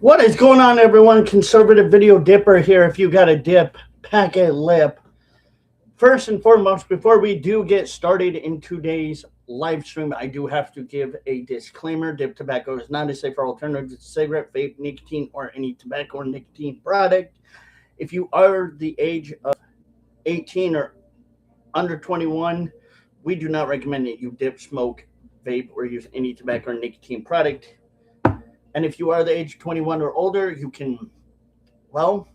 What is going on, everyone? Conservative Video Dipper here. If you got a dip, pack a lip. First and foremost, before we do get started in today's live stream, I do have to give a disclaimer. Dip tobacco is not a safe alternative to cigarette, vape, nicotine, or any tobacco or nicotine product. If you are the age of 18 or under 21, we do not recommend that you dip, smoke, vape, or use any tobacco or nicotine product. And if you are the age of 21 or older, you can, well,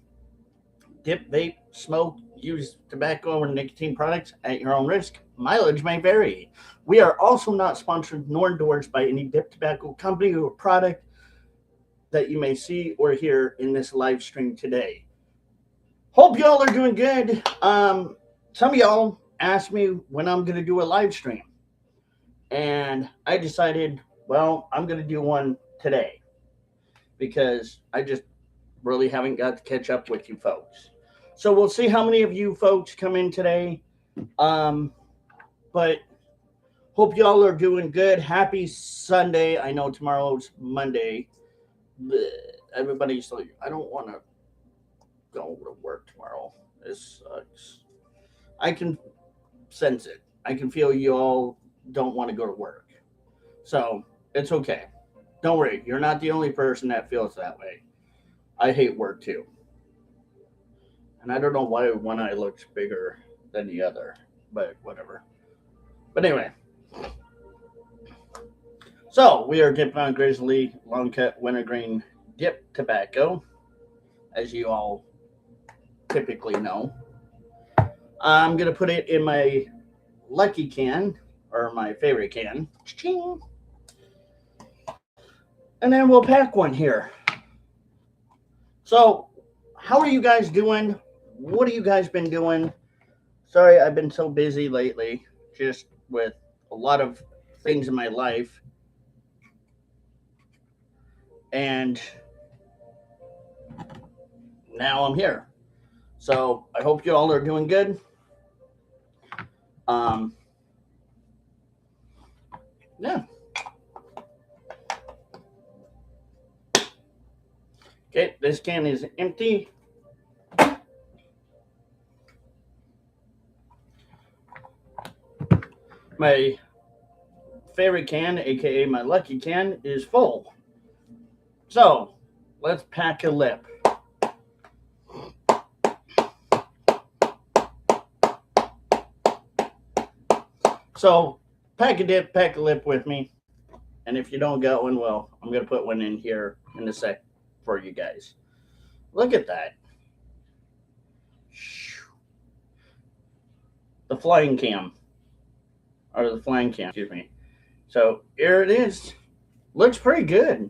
dip, vape, smoke, use tobacco or nicotine products at your own risk. Mileage may vary. We are also not sponsored nor endorsed by any dip tobacco company or product that you may see or hear in this live stream today. Hope y'all are doing good. Some of y'all asked me when I'm going to do a live stream. And I decided, well, I'm going to do one today because I just really haven't got to catch up with you folks. So we'll see how many of you folks come in today. But hope y'all are doing good. Happy Sunday. I know tomorrow's Monday. Everybody's like, I don't want to go to work tomorrow. This sucks. I can sense it. I can feel you all don't want to go to work. So it's okay. Don't worry. You're not the only person that feels that way. I hate work too. And I don't know why one eye looks bigger than the other, but whatever. But anyway. So we are dipping on Grizzly Long Cut Wintergreen Dip Tobacco, as you all typically know. I'm going to put it in my lucky can, or my favorite can. Ching. And then we'll pack one here. So, how are you guys doing? What have you guys been doing? Sorry, I've been so busy lately, just with a lot of things in my life. And now I'm here. So, I hope you all are doing good. Yeah. Okay, this can is empty. My favorite can, aka my lucky can, is full. So, let's pack a lip. So, pack a dip, pack a lip with me. And if you don't got one, well, I'm going to put one in here in a sec for you guys. Look at that. The flying cam. Or the flying cam, excuse me. So, here it is. Looks pretty good.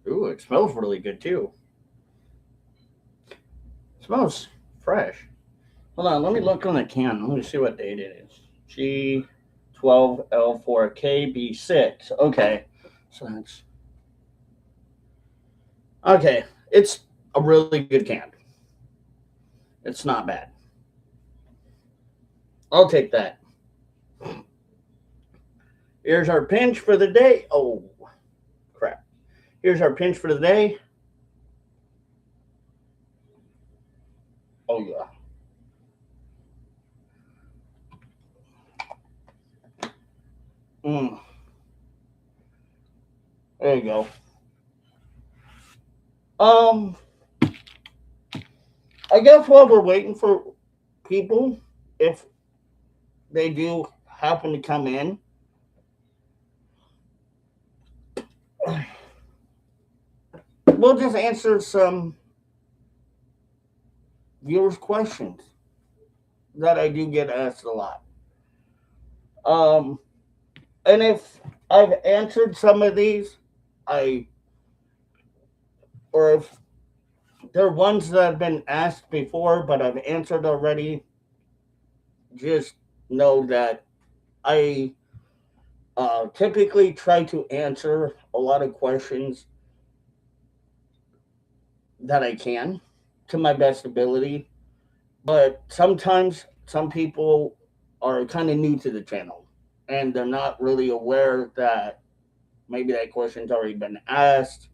Ooh, it smells really good too. It smells fresh. Hold on, let me look on the can. Let me see what date it is. G12L4KB6. Okay, so that's okay. It's a really good can. It's not bad. I'll take that. Here's our pinch for the day. Oh, crap. Here's our pinch for the day. Oh, yeah. There you go. I guess while we're waiting for people, if they do happen to come in, we'll just answer some viewers' questions that I do get asked a lot. And if I've answered some of these, or if they're ones that have been asked before, but I've answered already, just know that I typically try to answer a lot of questions that I can to my best ability. But sometimes some people are kind of new to the channel and they're not really aware that maybe that question's already been asked.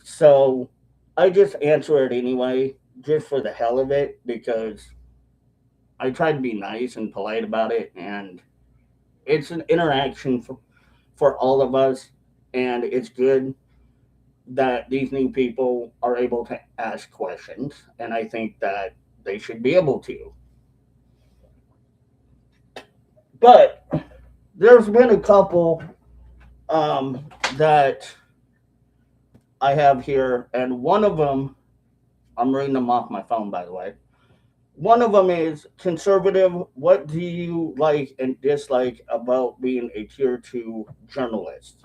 So I just answer it anyway, just for the hell of it, because I try to be nice and polite about it, and it's an interaction for all of us, and it's good that these new people are able to ask questions, and I think that they should be able to. But there's been a couple that I have here, and one of them, I'm reading them off my phone, by the way. One of them is conservative. What do you like and dislike about being a tier two journalist?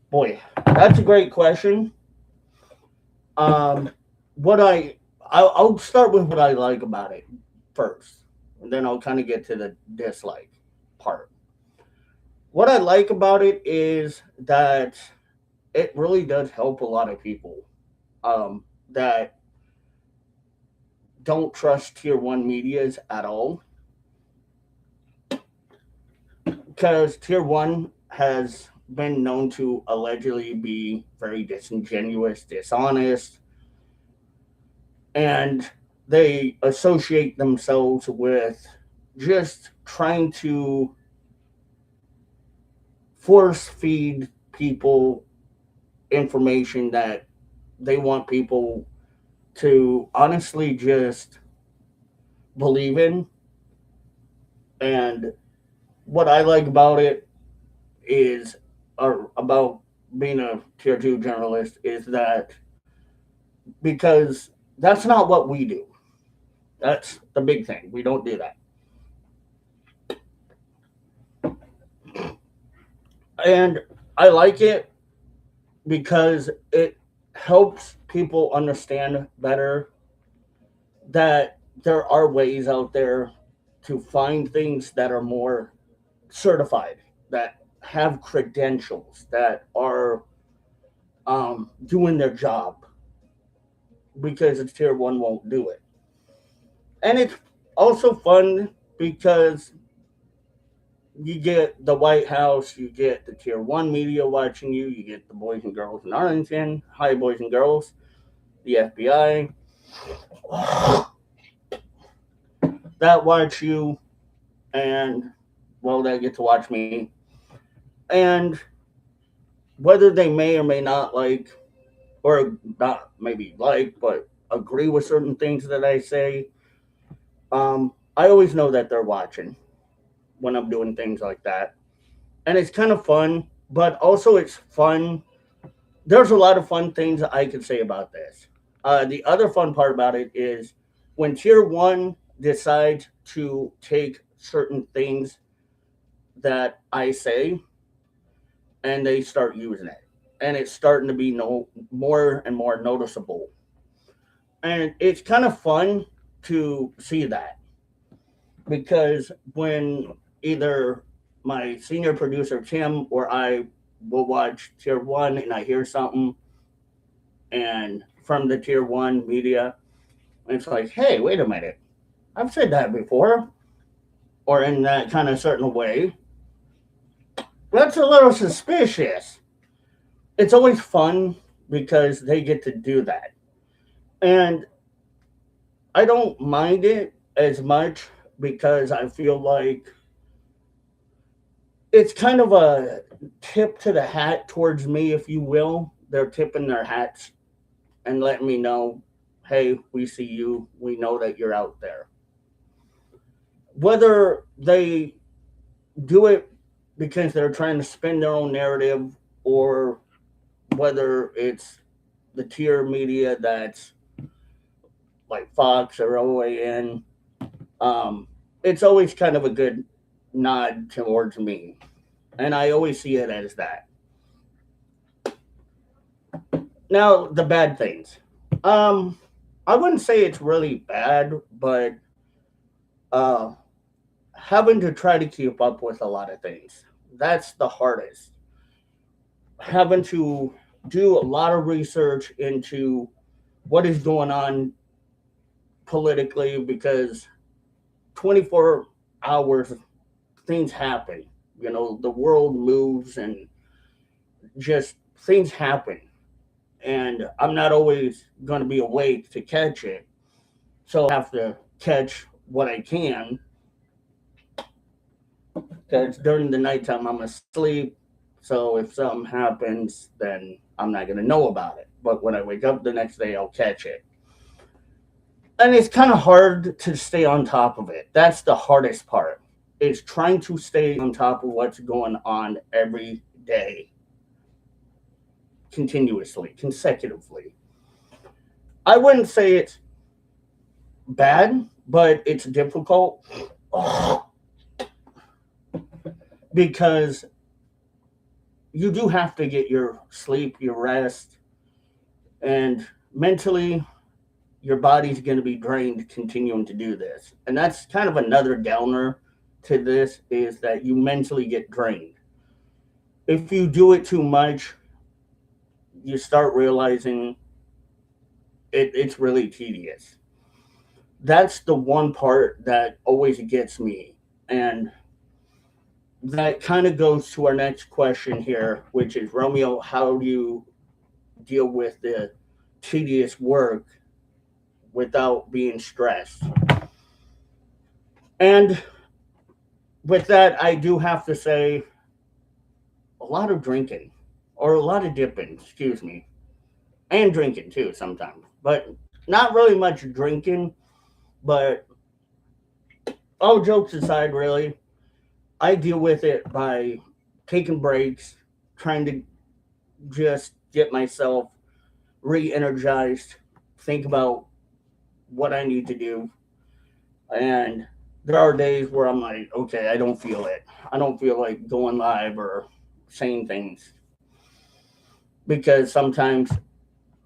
Boy, that's a great question. Um, what I'll start with what I like about it first, and then I'll kind of get to the dislike part. What I like about it is that it really does help a lot of people that don't trust tier one medias at all, because tier one has been known to allegedly be very disingenuous, dishonest, and they associate themselves with just trying to force feed people information that they want people to honestly just believe in. And what I like about it is, or about being a tier two journalist, is that because that's not what we do. That's the big thing. We don't do that. And I like it because it helps people understand better that there are ways out there to find things that are more certified, that have credentials, that are doing their job, because it's tier one won't do it. And it's also fun because you get the White House, you get the tier one media watching you, you get the boys and girls in Arlington, hi boys and girls, the FBI that watch you, and well, they get to watch me. And whether they may or may not like, or not maybe like, but agree with certain things that I say, I always know that they're watching when I'm doing things like that. And it's kind of fun, but also it's fun. There's a lot of fun things I could say about this. The other fun part about it is when tier one decides to take certain things that I say and they start using it. And it's starting to be more and more noticeable. And it's kind of fun to see that, because when either my senior producer Tim or I will watch tier one and I hear something and from the tier one media, it's like, hey, wait a minute, I've said that before, or in that kind of certain way. That's a little suspicious. It's always fun because they get to do that. And I don't mind it as much because I feel like it's kind of a tip to the hat towards me, if you will. They're tipping their hats and letting me know, hey, we see you. We know that you're out there. Whether they do it because they're trying to spin their own narrative, or whether it's the tier media that's like Fox or OAN, it's always kind of a good nod towards me. And I always see it as that. Now, the bad things. Um, I wouldn't say it's really bad, but uh, having to try to keep up with a lot of things. That's the hardest. Having to do a lot of research into what is going on politically, because 24 hours things happen. You know, the world moves and just things happen. And I'm not always going to be awake to catch it. So I have to catch what I can because during the nighttime I'm asleep. So if something happens, then I'm not going to know about it. But when I wake up the next day, I'll catch it. And it's kind of hard to stay on top of it. That's the hardest part. Is trying to stay on top of what's going on every day, continuously, consecutively. I wouldn't say it's bad, but it's difficult because you do have to get your sleep, your rest, and mentally your body's going to be drained continuing to do this. And that's kind of another downer to this, is that you mentally get drained. If you do it too much, you start realizing it's really tedious. That's the one part that always gets me. And that kind of goes to our next question here, which is, Romeo, how do you deal with the tedious work without being stressed? And with that, I do have to say a lot of drinking, or a lot of dipping, excuse me, and drinking too sometimes, but not really much drinking. But all jokes aside, really, I deal with it by taking breaks, trying to just get myself re energized, think about what I need to do. And there are days where I'm like, okay, I don't feel it. I don't feel like going live or saying things because sometimes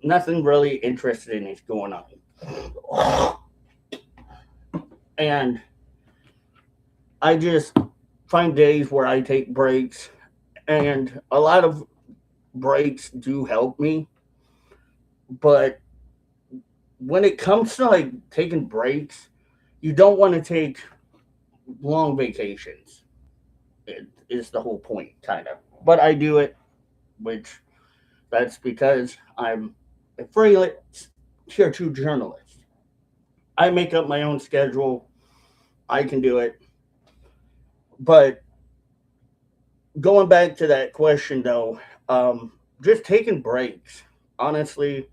nothing really interesting is going on. And I just find days where I take breaks, and a lot of breaks do help me. But when it comes to like taking breaks, you don't want to take long vacations. It is the whole point, kind of. But I do it, which that's because I'm a freelance tier two journalist. I make up my own schedule. I can do it. But going back to that question, though, just taking breaks. Honestly,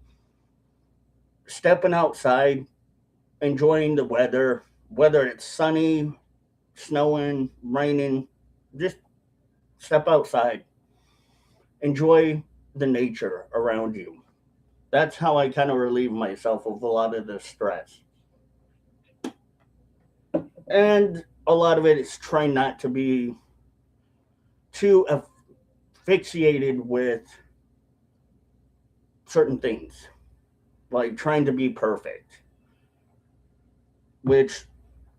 stepping outside, enjoying the weather, whether it's sunny, snowing, raining, just step outside. Enjoy the nature around you. That's how I kind of relieve myself of a lot of the stress. And a lot of it is trying not to be too asphyxiated with certain things, like trying to be perfect, which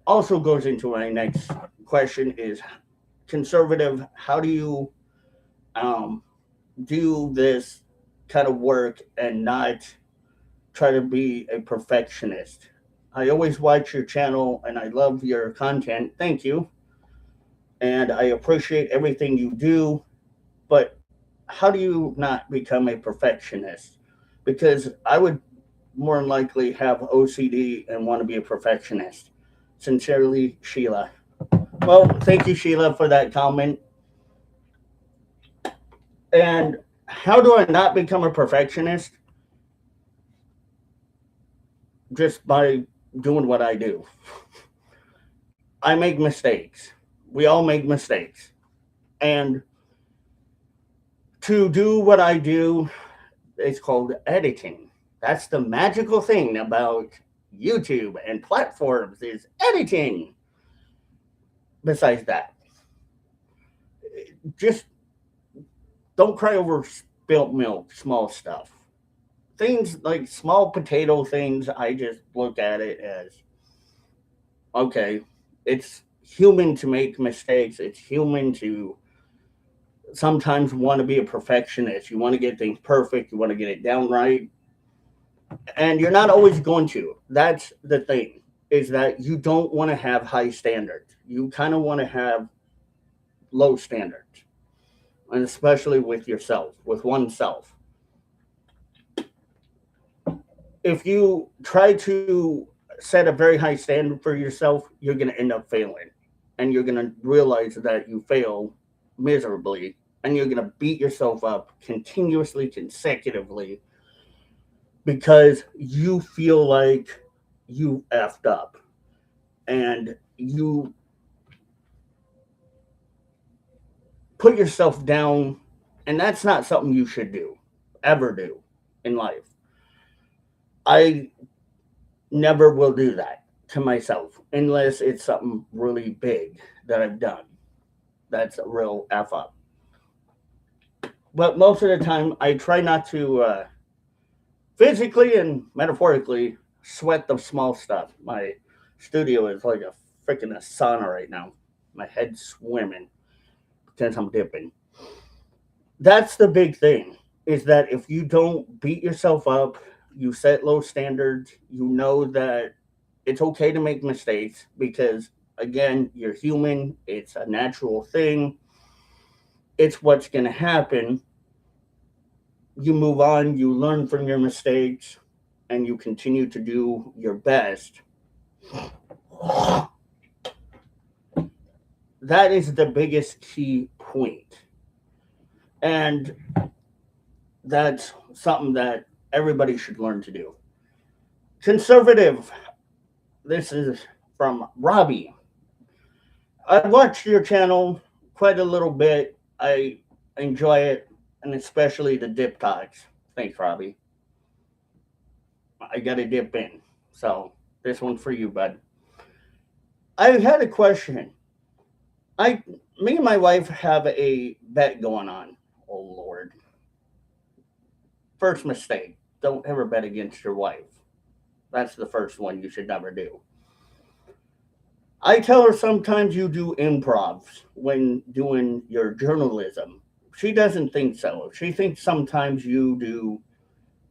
also goes into my next question is, conservative, how do you um, do this kind of work and not try to be a perfectionist? I always watch your channel and I love your content. Thank you. And I appreciate everything you do. But how do you not become a perfectionist? Because I would more than likely have OCD and want to be a perfectionist. Sincerely, Sheila. Well, thank you, Sheila, for that comment. And how do I not become a perfectionist? Just by doing what I do. I make mistakes. We all make mistakes. And to do what I do, it's called editing. That's the magical thing about YouTube and platforms, is editing. Besides that, just don't cry over spilt milk, small stuff. Things like small potato things, I just look at it as, okay, it's human to make mistakes. It's human to sometimes want to be a perfectionist. You want to get things perfect. You want to get it down right. And you're not always going to. That's the thing, is that you don't want to have high standards. You kind of want to have low standards, and especially with yourself, with oneself. If you try to set a very high standard for yourself, you're going to end up failing. And you're going to realize that you fail miserably. And you're going to beat yourself up continuously, consecutively, because you feel like you effed up. And you put yourself down. And that's not something you should do, ever do in life. I never will do that to myself unless it's something really big that I've done. That's a real F up. But most of the time, I try not to physically and metaphorically sweat the small stuff. My studio is like a freaking sauna right now. My head's swimming since I'm dipping. That's the big thing, is that if you don't beat yourself up, you set low standards, you know that it's okay to make mistakes because, again, you're human, it's a natural thing, it's what's going to happen. You move on, you learn from your mistakes, and you continue to do your best. That is the biggest key point. And that's something that everybody should learn to do. Conservative. This is from Robbie. I watch your channel quite a little bit. I enjoy it, and especially the dip talks. Thanks, Robbie. I got to dip in. So this one's for you, bud. I had a question. I, Me and my wife have a bet going on. Oh Lord. First mistake. Don't ever bet against your wife. That's the first one you should never do. I tell her sometimes you do improvs when doing your journalism. She doesn't think so. She thinks sometimes you do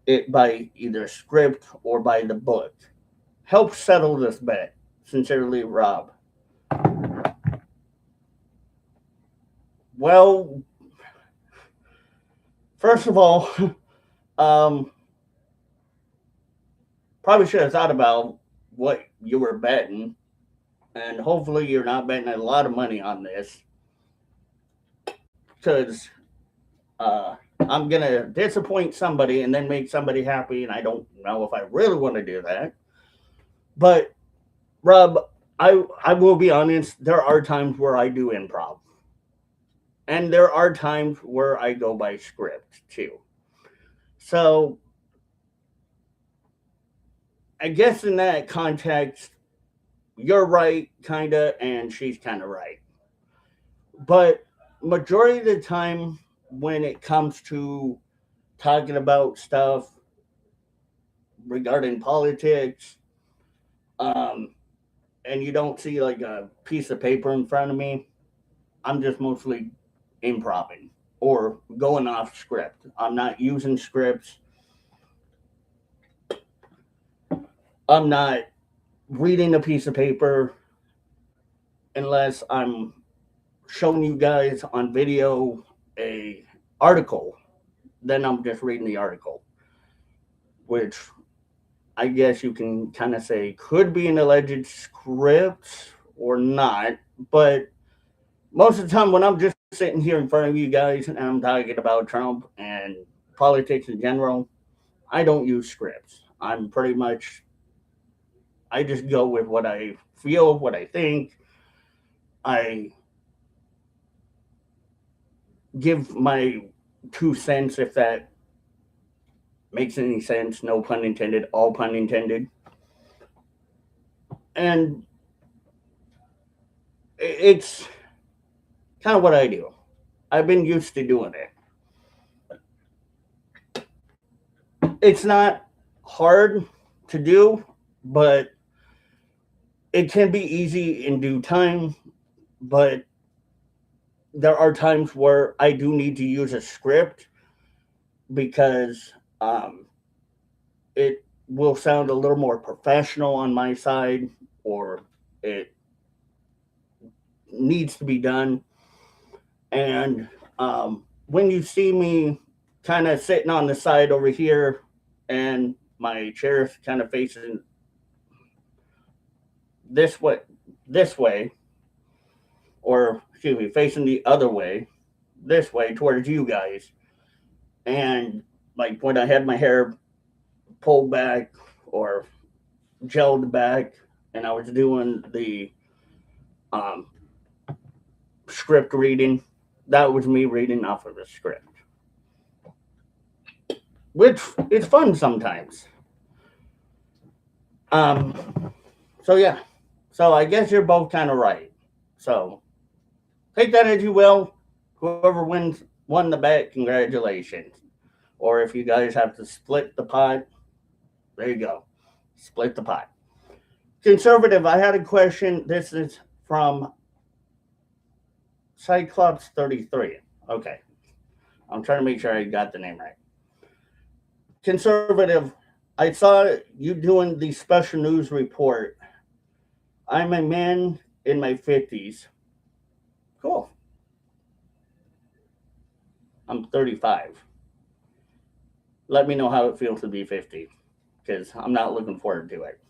it by either script or by the book. Help settle this bet. Sincerely, Rob. Well, first of all, um, probably should have thought about what you were betting, and hopefully you're not betting a lot of money on this, because I'm gonna disappoint somebody and then make somebody happy, and I don't know if I really want to do that. But Rob, I will be honest. There are times where I do improv, and there are times where I go by script too. So I guess in that context, you're right, kinda, and she's kind of right. But majority of the time, when it comes to talking about stuff regarding politics, um, and you don't see like a piece of paper in front of me, I'm just mostly improvising or going off script. I'm not using scripts. I'm not reading a piece of paper unless I'm showing you guys on video a article. Then I'm just reading the article, which I guess you can kind of say could be an alleged script or not. But most of the time, when I'm just sitting here in front of you guys and I'm talking about Trump and politics in general, I don't use scripts. I'm pretty much, I just go with what I feel, what I think. I give my 2 cents, if that makes any sense. No pun intended, all pun intended. And it's kind of what I do. I've been used to doing it. It's not hard to do, but it can be easy in due time. But there are times where I do need to use a script because it will sound a little more professional on my side, or it needs to be done. And when you see me kind of sitting on the side over here and my chair's kind of facing this way, this way, or excuse me, facing the other way, this way towards you guys. And like when I had my hair pulled back or gelled back, and I was doing the um, script reading, that was me reading off of a script, which is fun sometimes. So yeah, so I guess you're both kind of right. So take that as you will. Whoever won the bet, congratulations. Or if you guys have to split the pot, there you go. Split the pot. Conservative, I had a question. This is from Cyclops 33. Okay. I'm trying to make sure I got the name right. Conservative, I saw you doing the special news report. I'm a man in my 50s. Cool. I'm 35. Let me know how it feels to be 50 because I'm not looking forward to it.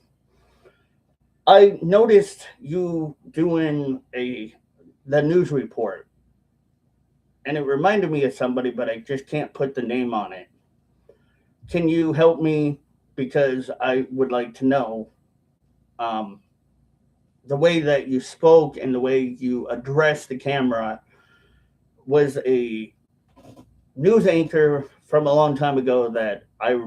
I noticed you doing the news report, and it reminded me of somebody, but I just can't put the name on it. Can you help me? Because I would like to know um, the way that you spoke and the way you addressed the camera was a news anchor from a long time ago that I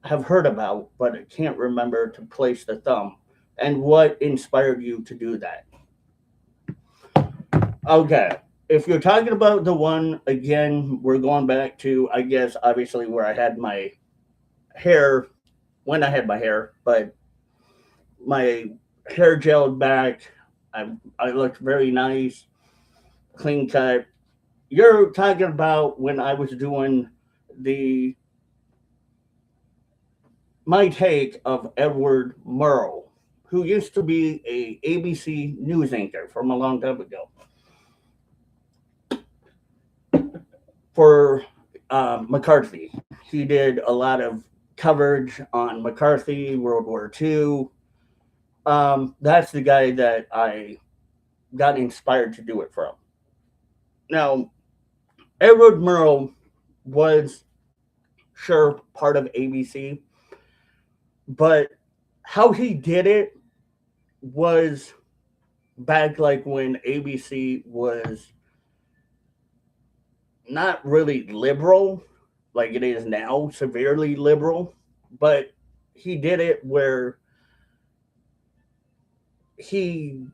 have heard about, but I can't remember to place the thumb. And what inspired you to do that? Okay. If you're talking about the one, again, we're going back to, I guess, obviously where I had my hair, when I had my hair, but my hair gelled back. I looked very nice, clean cut. You're talking about when I was doing the my take of Edward Murrow, who used to be a ABC news anchor from a long time ago. For McCarthy, he did a lot of coverage on McCarthy, World War II. That's the guy that I got inspired to do it from. Now, Edward Murrow was sure part of ABC, but how he did it was back like when ABC was not really liberal like it is now, severely liberal, but he did it where he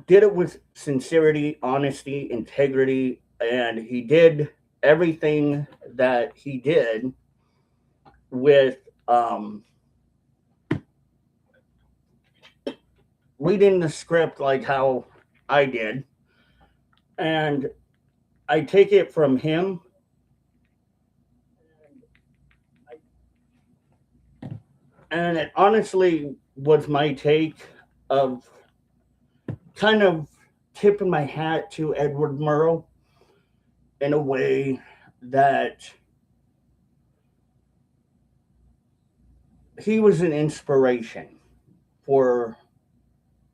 did it with sincerity, honesty, integrity, and he did everything that he did with reading the script like how I did. And I take it from him. And it honestly was my take of kind of tipping my hat to Edward Murrow in a way that he was an inspiration for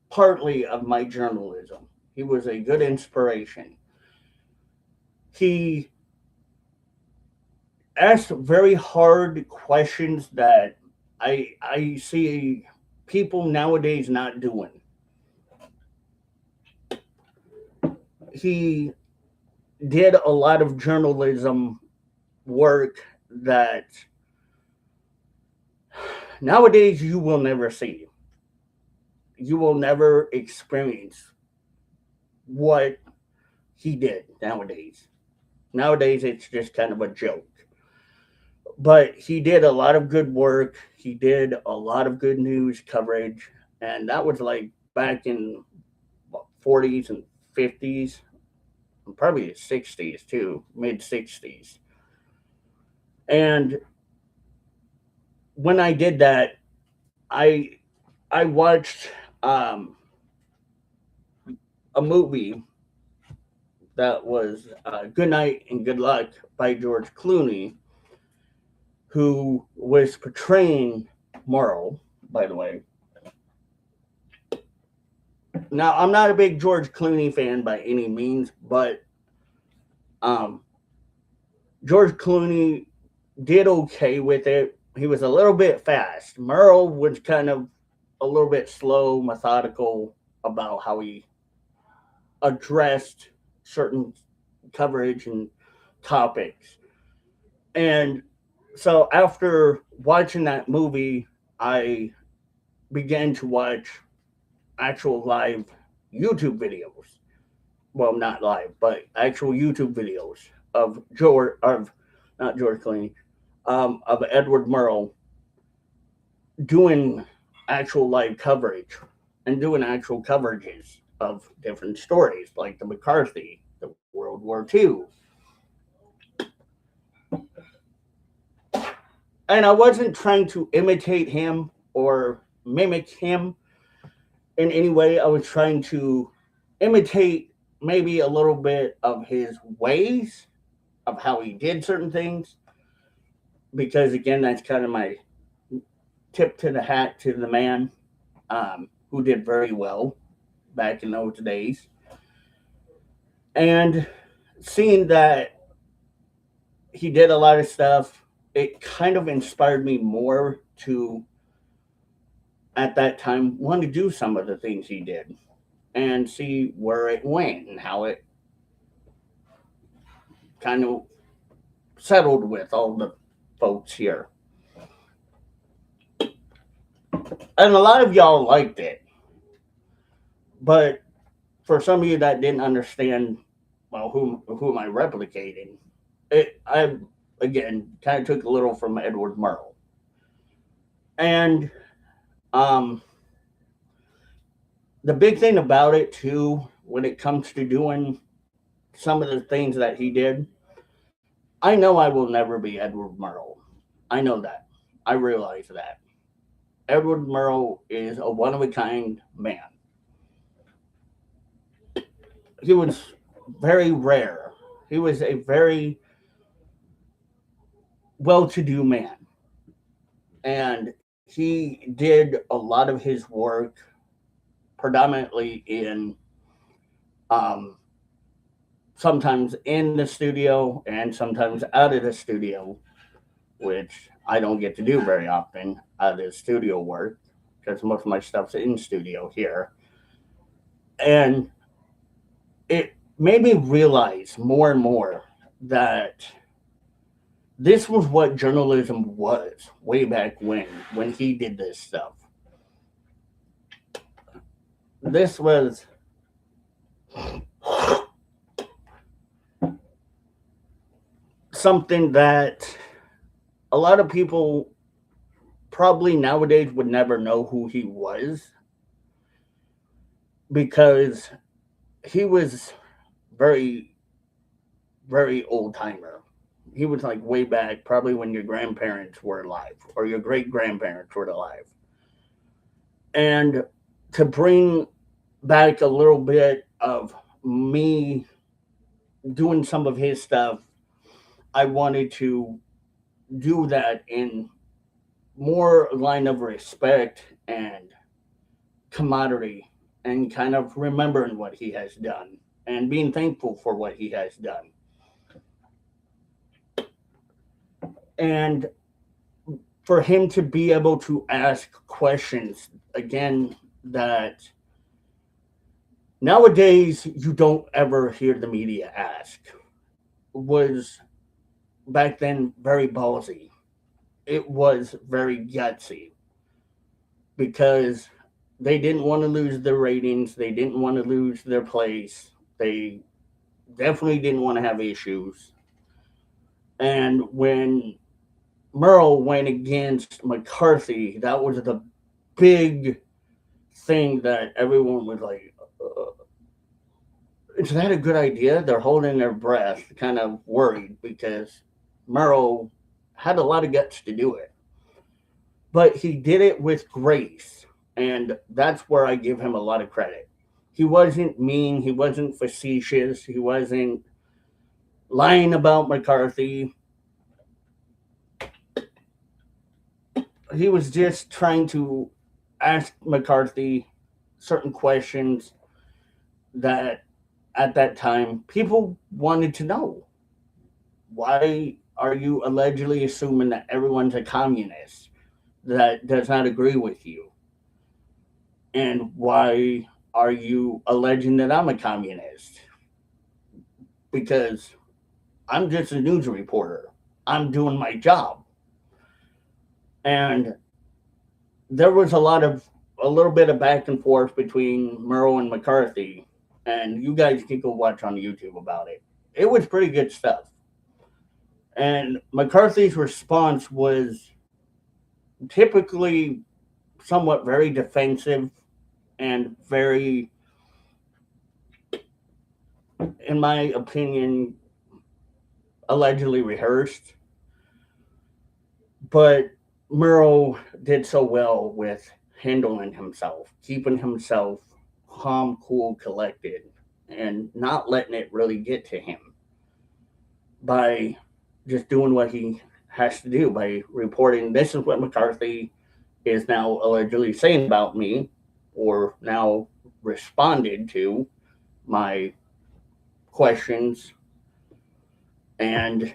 partly of my journalism. He was a good inspiration. He asked very hard questions that I see people nowadays not doing. He did a lot of journalism work that nowadays you will never see. You will never experience what he did nowadays. Nowadays, it's just kind of a joke. But he did a lot of good work. He did a lot of good news coverage. And that was like back in what, 40s and 50s, and probably 60s too, mid 60s. And when I did that, I I watched um, a movie that was Good Night and Good Luck by George Clooney, who was portraying Merle, by the way. Now, I'm not a big George Clooney fan by any means, but um, George Clooney did okay with it. He was a little bit fast. Merle was kind of a little bit slow, methodical about how he addressed certain coverage and topics. And so after watching that movie, I began to watch actual live YouTube videos. Well, not live, but actual YouTube videos of not George Clooney, of Edward Murrow doing actual live coverage and doing actual coverages of different stories like the McCarthy, the World War II. And I wasn't trying to imitate him or mimic him in any way. I was trying to imitate maybe a little bit of his ways of how he did certain things. Because again, that's kind of my tip to the hat to the man who did very well back in those days. And seeing that he did a lot of stuff, it kind of inspired me more to, at that time, want to do some of the things he did and see where it went and how it kind of settled with all the folks here. And a lot of y'all liked it. But for some of you that didn't understand, well, who am I replicating? I again kind of took a little from Edward Murrow. And the big thing about it too, when it comes to doing some of the things that he did, I know I will never be Edward Murrow. I know that. I realize that. Edward Murrow is a one of a kind man. He was very rare. He was a very well to do man. And he did a lot of his work predominantly in sometimes in the studio and sometimes out of the studio, which I don't get to do very often out of the studio work because most of my stuff's in studio here. And it made me realize more and more that this was what journalism was way back when he did this stuff. This was something that a lot of people probably nowadays would never know who he was because he was very, very old timer. He was like way back, probably when your grandparents were alive or your great grandparents were alive. And to bring back a little bit of me doing some of his stuff, I wanted to do that in more line of respect and camaraderie and kind of remembering what he has done and being thankful for what he has done. And for him to be able to ask questions again that nowadays you don't ever hear the media ask was back then very ballsy. It was very gutsy because they didn't want to lose their ratings. They didn't want to lose their place. They definitely didn't want to have issues. And when Murrow went against McCarthy, that was the big thing that everyone was like, is that a good idea? They're holding their breath, kind of worried because Murrow had a lot of guts to do it. But he did it with grace. And that's where I give him a lot of credit. He wasn't mean. He wasn't facetious. He wasn't lying about McCarthy. He was just trying to ask McCarthy certain questions that at that time people wanted to know. Why are you allegedly assuming that everyone's a communist that does not agree with you? And why are you alleging that I'm a communist? Because I'm just a news reporter. I'm doing my job. And there was a little bit of back and forth between Murrow and McCarthy, and you guys can go watch on YouTube about it. It was pretty good stuff. And McCarthy's response was typically somewhat very defensive and very, in my opinion, allegedly rehearsed. But Murrow did so well with handling himself, keeping himself calm, cool, collected, and not letting it really get to him by just doing what he has to do by reporting this is what McCarthy is now allegedly saying about me, or now responded to my questions, and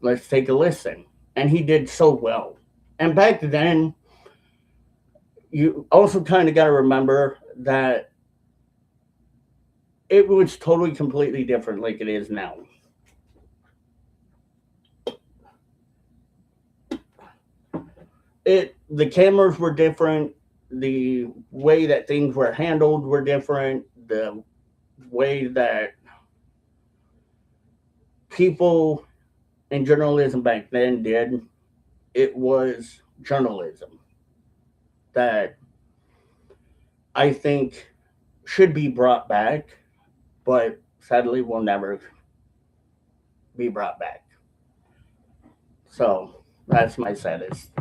let's take a listen. And he did so well. And back then, you also kind of got to remember that it was totally completely different like it is now. The cameras were different, the way that things were handled were different, the way that people in journalism back then did it was journalism that I think should be brought back, but sadly will never be brought back. So that's my saddest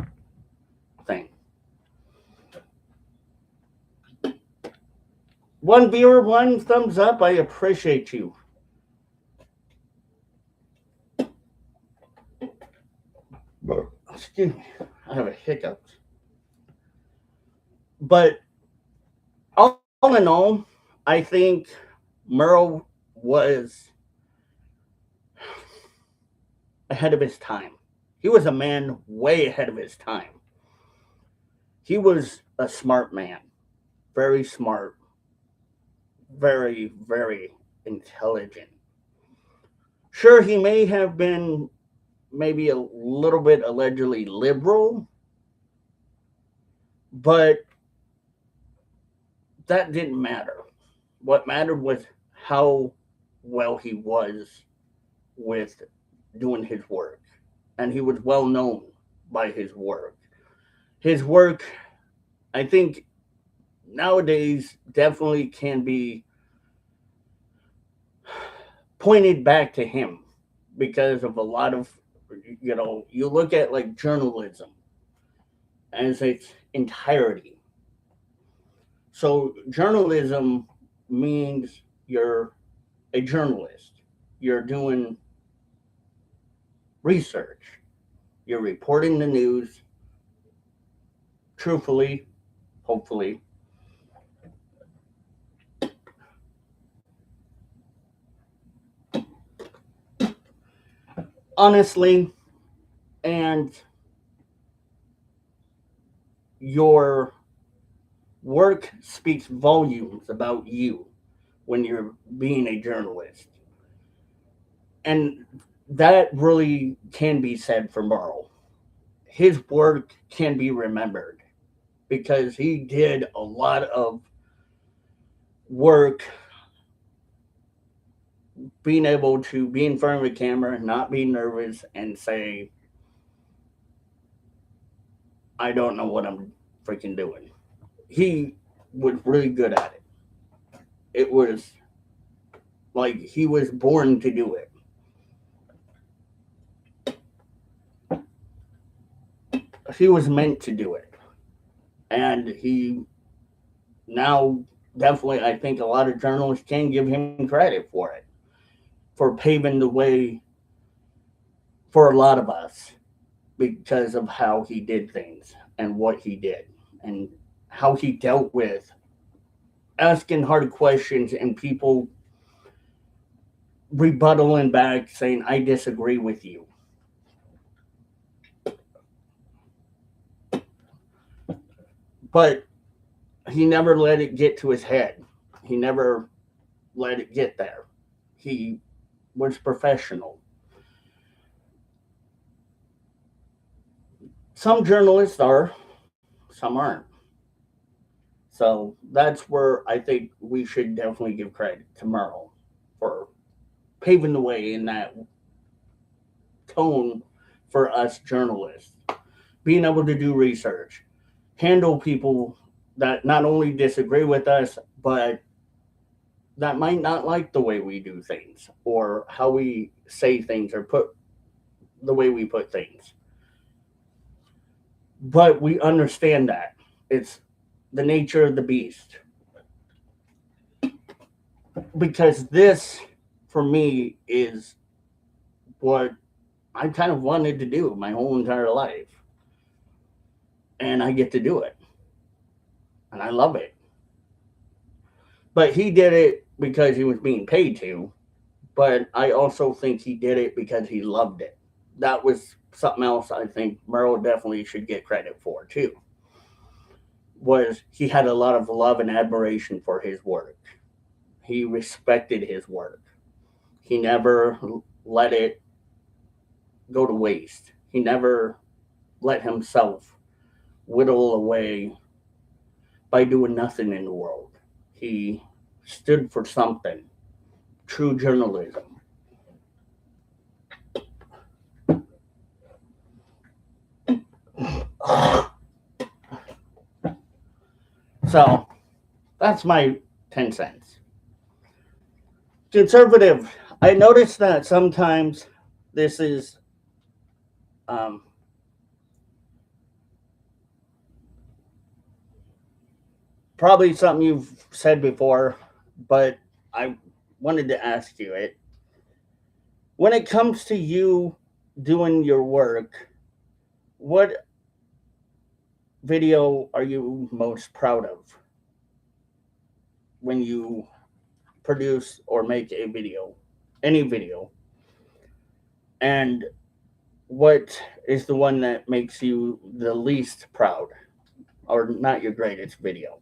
thing. One viewer, one thumbs up. I appreciate you. Excuse me. I have a hiccup. But all in all, I think Murrow was ahead of his time. He was a man way ahead of his time. He was a smart man, very smart, very, very intelligent. Sure, he may have been maybe a little bit allegedly liberal, but that didn't matter. What mattered was how well he was with doing his work. And he was well known by his work. His work, I think, nowadays definitely can be pointed back to him because of a lot of, you look at like journalism as its entirety. So journalism means you're a journalist. You're doing research. You're reporting the news truthfully, hopefully. Honestly, and your work speaks volumes about you when you're being a journalist. And that really can be said for Murrow. His work can be remembered because he did a lot of work being able to be in front of the camera, not be nervous, and say, I don't know what I'm freaking doing. He was really good at it. It was like he was born to do it. He was meant to do it. And he now definitely, I think a lot of journalists can give him credit for it, for paving the way for a lot of us because of how he did things and what he did and how he dealt with asking hard questions and people rebuttaling back saying, I disagree with you. But he never let it get to his head. He never let it get there. He was professional. Some journalists are, some aren't. So that's where I think we should definitely give credit to Merle for paving the way in that tone for us journalists. Being able to do research, handle people that not only disagree with us, but that might not like the way we do things or how we say things or put the way we put things. But we understand that it's the nature of the beast. Because this, for me, is what I kind of wanted to do my whole entire life. And I get to do it. And I love it. But he did it because he was being paid to. But I also think he did it because he loved it. That was something else I think Merle definitely should get credit for too. Was he had a lot of love and admiration for his work. He respected his work. He never let it go to waste. He never let himself whittle away by doing nothing in the world. He stood for something, true journalism. So that's my 10 cents. Conservative. I noticed that sometimes this is um, probably something you've said before, but I wanted to ask you it. When it comes to you doing your work, what video are you most proud of when you produce or make a video, any video? And what is the one that makes you the least proud or not your greatest video?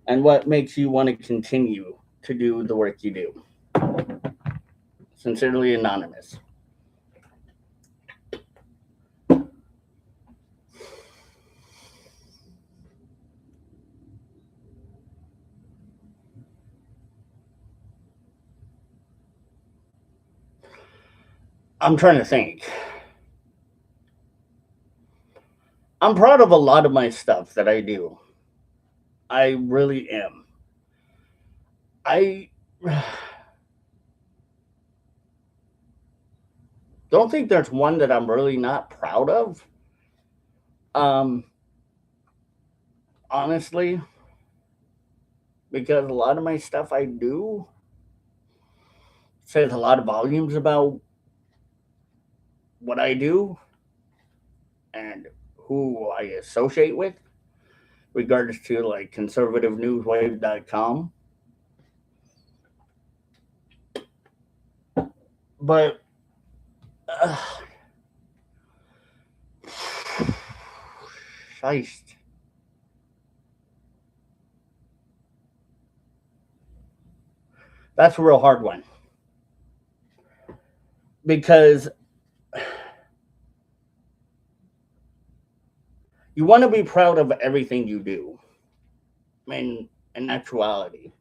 And what makes you want to continue to do the work you do? Sincerely Anonymous. I'm trying to think. I'm proud of a lot of my stuff that I do. I really am. I don't think there's one that I'm really not proud of. Um, honestly, because a lot of my stuff I do says a lot of volumes about what I do and who I associate with, regards to like conservativenewswave.com. But uh, Scheist. That's a real hard one because you want to be proud of everything you do. I mean, in actuality,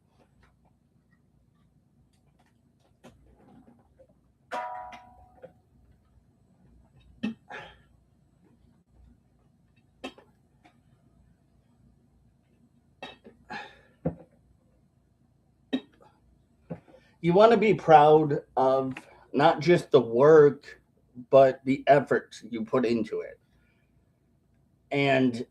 you want to be proud of not just the work, but the effort you put into it. And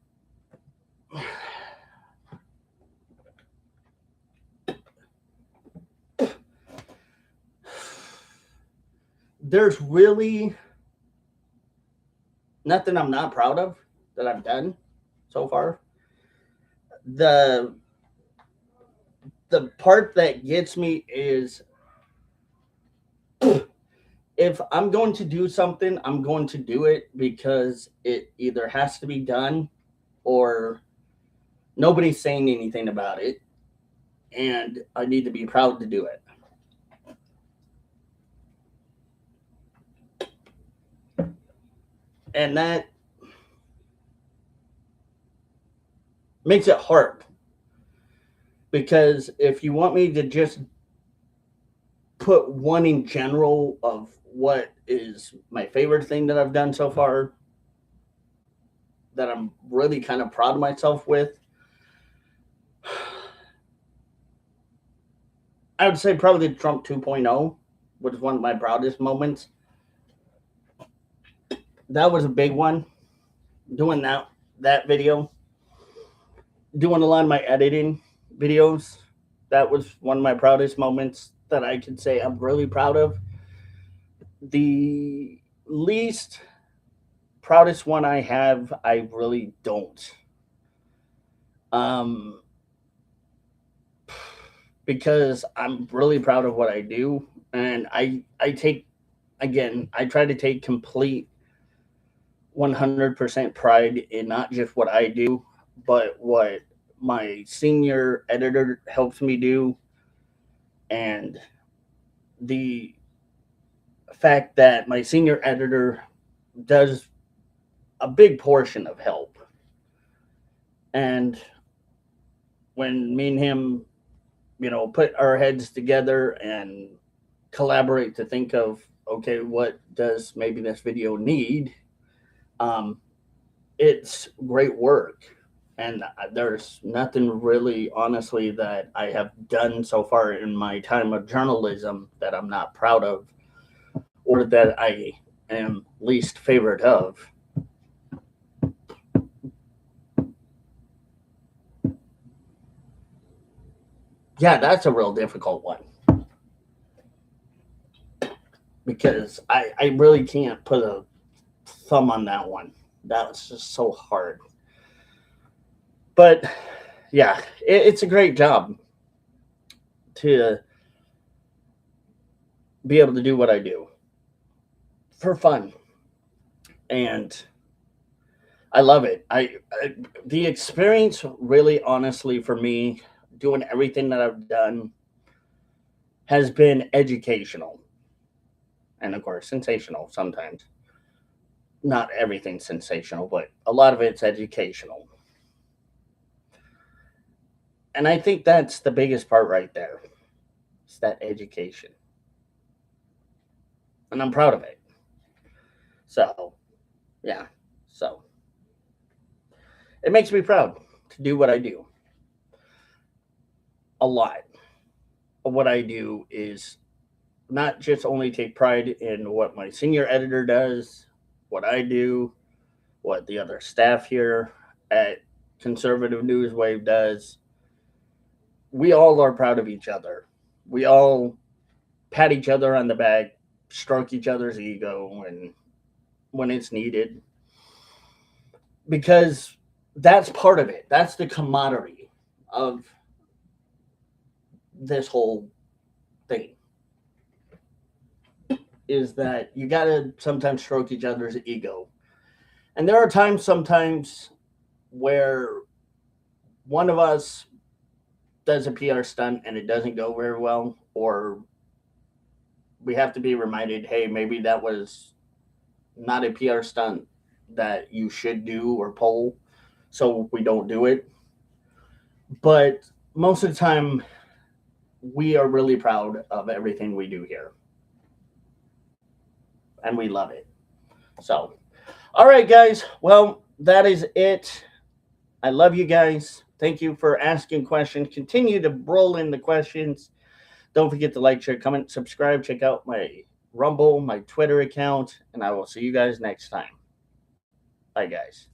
there's really nothing I'm not proud of that I've done so far. The part that gets me is if I'm going to do something, I'm going to do it because it either has to be done or nobody's saying anything about it, and I need to be proud to do it. And that makes it hard because if you want me to just put one in general of what is my favorite thing that I've done so far that I'm really kind of proud of myself with, I would say probably Trump 2.0 was one of my proudest moments. That was a big one. Doing that video, doing a lot of my editing videos, that was one of my proudest moments that I could say I'm really proud of. The least proudest one I have, I really don't. Because I'm really proud of what I do, and I take, again, I try to take complete 100% pride in not just what I do, but what my senior editor helps me do, and the fact that my senior editor does a big portion of help. And when me and him, put our heads together and collaborate to think of, okay, what does maybe this video need? It's great work. And there's nothing really, honestly, that I have done so far in my time of journalism that I'm not proud of or that I am least favorite of. Yeah, that's a real difficult one. Because I really can't put a thumb on that one. That's just so hard. But yeah, it's a great job to be able to do what I do for fun. And I love it. The experience really, honestly, for me, doing everything that I've done has been educational. And of course, sensational sometimes. Not everything sensational, but a lot of it's educational. And I think that's the biggest part right there. It's that education. And I'm proud of it. So, yeah. So, it makes me proud to do what I do. A lot of what I do is not just only take pride in what my senior editor does, what I do, what the other staff here at Conservative Newswave does. We all are proud of each other. We all pat each other on the back, stroke each other's ego when it's needed. Because that's part of it. That's the camaraderie of this whole thing. Is that you got to sometimes stroke each other's ego. And there are times sometimes where one of us does a PR stunt and it doesn't go very well, or we have to be reminded, hey, maybe that was not a PR stunt that you should do or pull, so we don't do it. But most of the time, we are really proud of everything we do here. And we love it. So, all right, guys. Well, that is it. I love you guys. Thank you for asking questions. Continue to roll in the questions. Don't forget to like, share, comment, subscribe. Check out my Rumble, my Twitter account, and I will see you guys next time. Bye, guys.